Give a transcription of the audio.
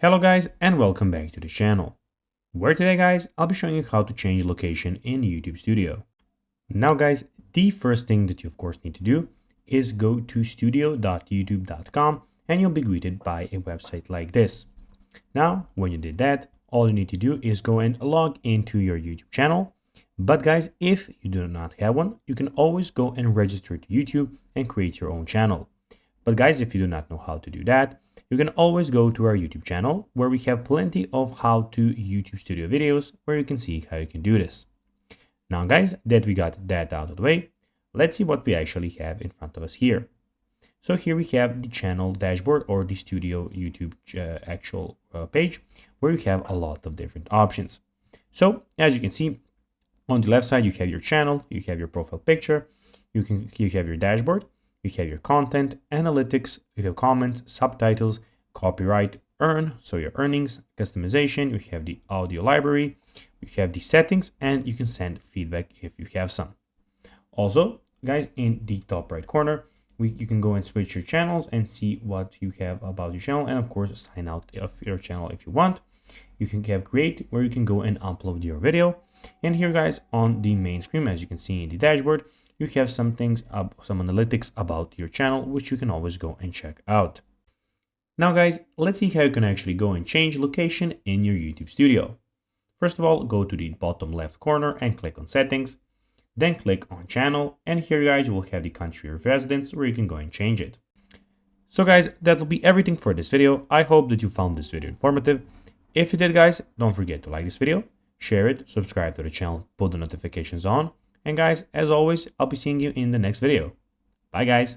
Hello guys and welcome back to the channel, where today guys I'll be showing you how to change location in YouTube Studio. Now guys, the first thing that you of course need to do is go to studio.youtube.com and you'll be greeted by a website like this. Now when you did that, all you need to do is go and log into your YouTube channel. But guys, if you do not have one, you can always go and register to YouTube and create your own channel. But guys, if you do not know how to do that, you can always go to our YouTube channel where we have plenty of how to YouTube Studio videos where you can see how you can do this. Now guys, that we got that out of the way, let's see what we actually have in front of us here. So here we have the channel dashboard or the Studio YouTube actual page where you have a lot of different options. So as you can see, on the left side, you have your channel, you have your profile picture, you have your dashboard, you have your content, analytics, you have comments, subtitles, copyright, earn, so your earnings, customization, you have the audio library, you have the settings, and you can send feedback if you have some. Also, guys, in the top right corner, you can go and switch your channels and see what you have about your channel, and of course, sign out of your channel if you want. You can have create, where you can go and upload your video. And here guys, on the main screen, as you can see in the dashboard, you have some things, some analytics about your channel, which you can always go and check out. Now guys, let's see how you can actually go and change location in your YouTube Studio. First of all, go to the bottom left corner and click on settings, then click on channel, and here guys, you will have the country of residence where you can go and change it. So guys, that will be everything for this video. I hope that you found this video informative. If you did guys, don't forget to like this video, share it, subscribe to the channel, put the notifications on. And guys, as always, I'll be seeing you in the next video. Bye guys.